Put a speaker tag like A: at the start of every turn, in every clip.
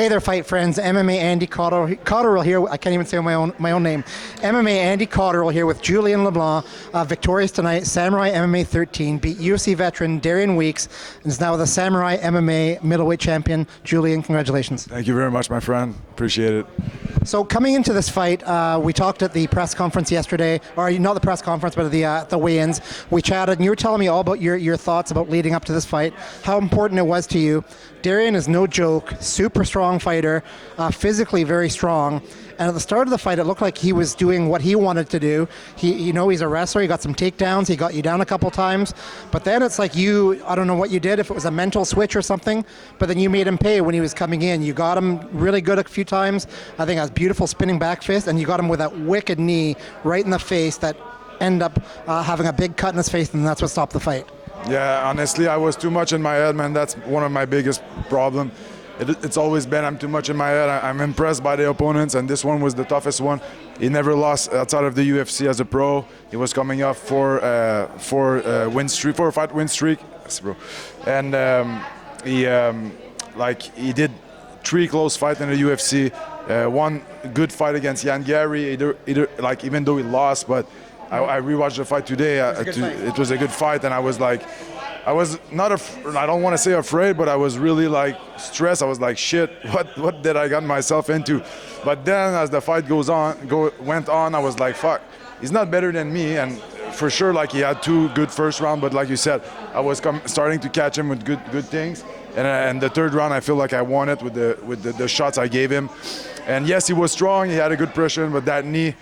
A: Hey there, fight friends. MMA Andy Cotterill here. I can't even say my own name. MMA Andy Cotterill here with Julien Leblanc, victorious tonight. Samourai MMA 13 beat UFC veteran Darian Weeks and is now the Samourai MMA Middleweight champion. Julien, congratulations.
B: Thank you very much, my friend. Appreciate it.
A: So coming into this fight, we talked at the press conference yesterday, or not the press conference, but at the weigh-ins. We chatted, and you were telling me all about your thoughts about leading up to this fight, how important it was to you. Darian is no joke, super strong fighter, physically very strong. And at the start of the fight, it looked like he was doing what he wanted to do. He's a wrestler. He got some takedowns. He got you down a couple times. But then it's like I don't know what you did, if it was a mental switch or something, but then you made him pay when he was coming in. You got him really good a few times. I think a beautiful spinning back fist, and you got him with that wicked knee right in the face that ended up having a big cut in his face, and that's what stopped the fight.
B: Yeah, honestly, I was too much in my head, man. That's one of my biggest problems. It's always been I'm too much in my head. I'm impressed by the opponents, and this one was the toughest one. He never lost outside of the UFC as a pro. He was coming off four or fight win streak, yes, bro. And he did 3 close fights in the UFC. One good fight against Yan Gary. Even though he lost, but I rewatched the fight today. It was a good fight, and I was like, I was not I don't want to say afraid, but I was really like stressed. I was like, shit, what did I get myself into? But then as the fight went on, I was like, fuck, he's not better than me. And for sure, like, he had 2 good first round, but like you said, I was starting to catch him with good things. And the third round, I feel like I won it with the shots I gave him. And yes, he was strong. He had a good pressure, but that knee,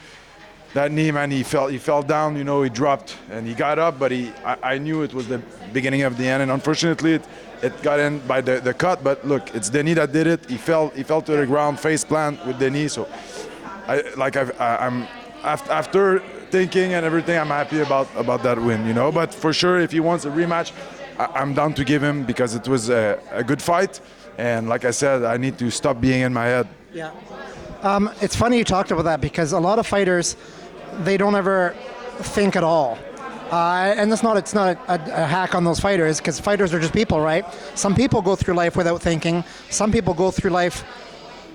B: man, he fell down. You know, he dropped and he got up, but I knew it was the beginning of the end. And unfortunately, it got in by the cut. But look, it's the knee that did it. He fell to the ground, face plant with the knee. So, I'm after thinking and everything, I'm happy about that win. You know, but for sure, if he wants a rematch, I'm down to give him, because it was a good fight. And like I said, I need to stop being in my head.
A: Yeah. It's funny you talked about that, because a lot of fighters, they don't ever think at all. And it's not a hack on those fighters, because fighters are just people, right? Some people go through life without thinking. Some people go through life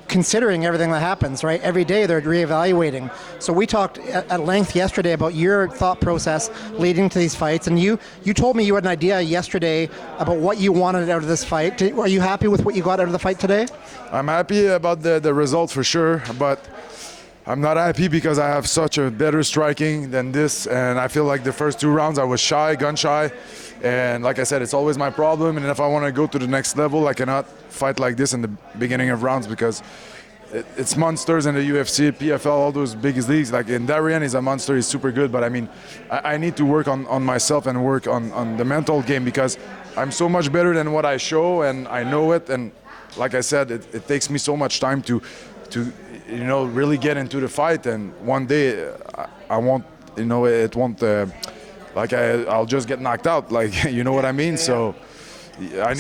A: considering everything that happens, right? Every day they're reevaluating. So we talked at length yesterday about your thought process leading to these fights, and you told me you had an idea yesterday about what you wanted out of this fight. Are you happy with what you got out of the fight today? I'm
B: happy about the result for sure, but I'm not happy because I have such a better striking than this, and I feel like the first 2 rounds I was gun shy, and like I said, it's always my problem. And if I want to go to the next level, I cannot fight like this in the beginning of rounds, because it's monsters in the UFC, PFL, all those biggest leagues. Like, in Darian, he's a monster, he's super good, but I mean, I need to work on myself and work on the mental game, because I'm so much better than what I show, and I know it. And like I said, it takes me so much time to really get into the fight, and one day I won't, it won't, I'll just get knocked out, like, you know what I mean? Yeah. So I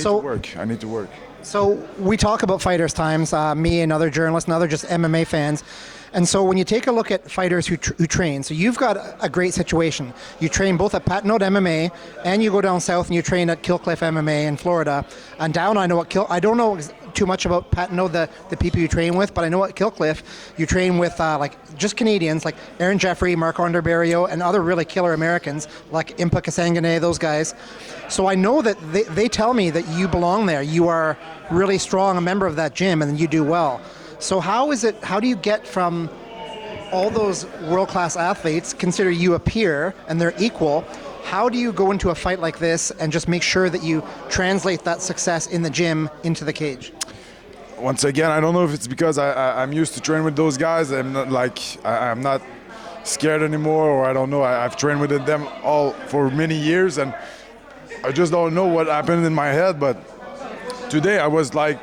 B: need to work.
A: So we talk about fighters' times, me and other journalists and other just MMA fans. And so when you take a look at fighters who train, so you've got a great situation. You train both at Gatineau MMA, and you go down south and you train at Killcliff MMA in Florida. And down, I don't know too much about Gatineau, the people you train with, but I know at Killcliff you train with just Canadians like Aaron Jeffrey, Mark Onderberrio, and other really killer Americans like Impa Kasangane, those guys. So I know that they tell me that you belong there. You are really strong, a member of that gym, and you do well. So how do you get from all those world-class athletes, consider you a peer and they're equal, how do you go into a fight like this and just make sure that you translate that success in the gym into the cage?
B: Once again, I don't know if it's because I'm used to train with those guys. I'm not scared anymore, or I don't know. I've trained with them all for many years, and I just don't know what happened in my head. But today I was like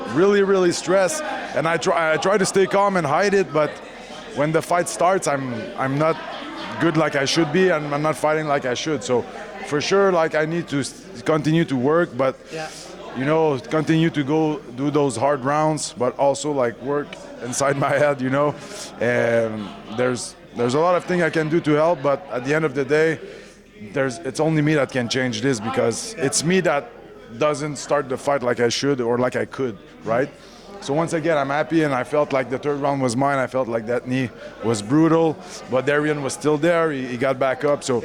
B: really, really stressed, and I try to stay calm and hide it. But when the fight starts, I'm not good like I should be, and I'm not fighting like I should. So for sure, like, I need to continue to work, but continue to go do those hard rounds, but also like work inside my head, and there's a lot of things I can do to help, but at the end of the day, it's only me that can change this, because it's me that doesn't start the fight like I should or like I could, right? So once again, I'm happy, and I felt like the third round was mine. I felt like that knee was brutal, but Darian was still there. He got back up, so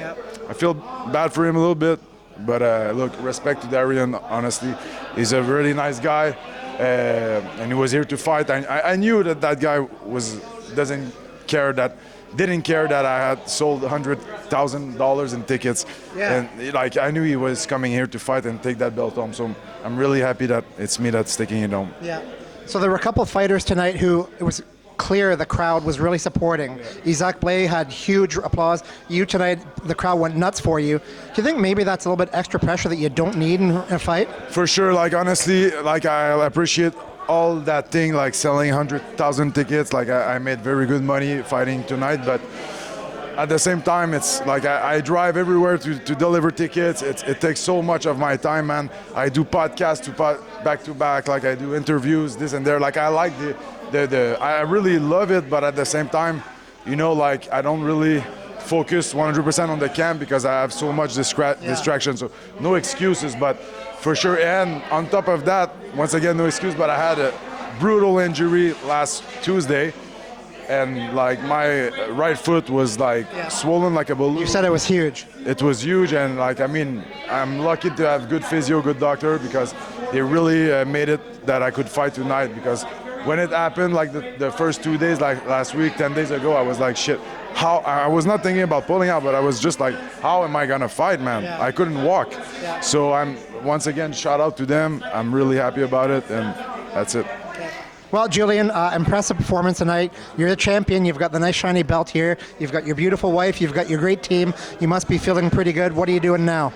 B: I feel bad for him a little bit. But look, respect to Darian, honestly. He's a really nice guy, and he was here to fight. I knew that guy didn't care that I had sold $100,000 in tickets, and like I knew he was coming here to fight and take that belt home. So I'm really happy that it's me that's taking it home.
A: Yeah. So there were a couple of fighters tonight who it was clear the crowd was really supporting. Isaac Blais had huge applause. You tonight, the crowd went nuts for you. Do you think maybe that's a little bit extra pressure that you don't need in a fight?
B: For sure. Like honestly, like I appreciate all that thing, like selling 100,000 tickets. Like I made very good money fighting tonight, but at the same time, it's like I drive everywhere to deliver tickets. It takes so much of my time, man. I do podcasts back to back, like I do interviews, this and there. Like I like I really love it, but at the same time, you know, like I don't really focus 100% on the camp because I have so much distraction. So no excuses, but for sure. And on top of that, once again, no excuse, but I had a brutal injury last Tuesday. And like my right foot was like swollen like a balloon.
A: You said it was huge.
B: It was huge, and like I mean, I'm lucky to have good physio, good doctor, because they really made it that I could fight tonight. Because when it happened, like the first 2 days, like last week, 10 days ago, I was like, shit. How I was not thinking about pulling out, but I was just like, how am I gonna fight, man?
A: Yeah.
B: I couldn't walk.
A: Yeah.
B: So I'm once again shout out to them. I'm really happy about it, and that's it.
A: Well, Julien, impressive performance tonight. You're the champion. You've got the nice shiny belt here. You've got your beautiful wife. You've got your great team. You must be feeling pretty good. What are you doing now?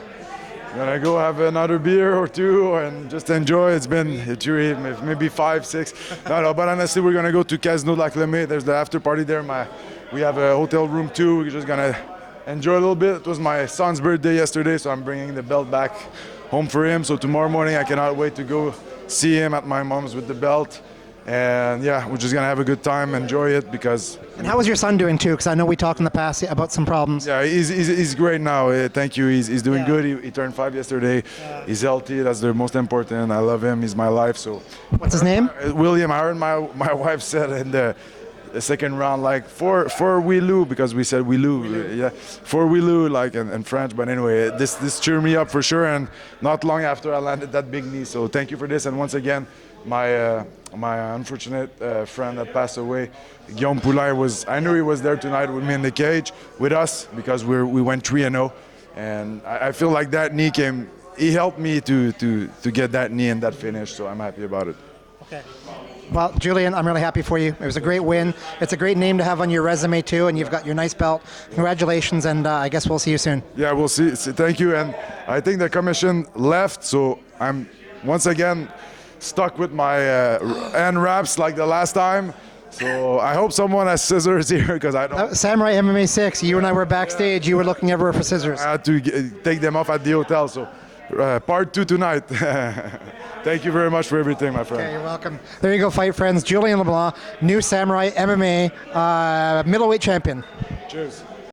B: Gonna go have another beer or two and just enjoy. It's been maybe 5, 6. No, but honestly, we're gonna go to Gatineau LeblancMMA. There's the after party there. We have a hotel room too. We're just gonna enjoy a little bit. It was my son's birthday yesterday, so I'm bringing the belt back home for him. So tomorrow morning, I cannot wait to go see him at my mom's with the belt. And yeah, we're just gonna have a good time, enjoy it because.
A: And how is your son doing too? Because I know we talked in the past about some problems.
B: Yeah, he's great now. Thank you. He's doing good. He turned 5 yesterday. He's healthy. That's the most important. I love him. He's my life. So.
A: What's his name?
B: William. I heard my wife said in the second round, like for Wilou, because we said Wilou. Yeah, for Wilou, like in French. But anyway, this cheered me up for sure. And not long after I landed that big knee. So thank you for this. And once again, my unfortunate friend that passed away, Guillaume Poulain, I knew he was there tonight with me in the cage with us because we went 3-0, and I feel like that knee he helped me to get that knee and that finish, so I'm happy about it.
A: Okay. Well, Julien, I'm really happy for you. It was a great win. It's a great name to have on your resume too, and you've got your nice belt. Congratulations, and I guess we'll see you soon.
B: Yeah, we'll see. Thank you, and I think the commission left, so I'm once again stuck with my hand wraps like the last time. So I hope someone has scissors here because I don't.
A: Samourai MMA 6, you and I were backstage. You were looking everywhere for scissors.
B: I had to take them off at the hotel. So part 2 tonight. Thank you very much for everything, my friend.
A: Okay, you're welcome. There you go, fight friends. Julien Leblanc, new Samourai MMA middleweight champion.
B: Cheers.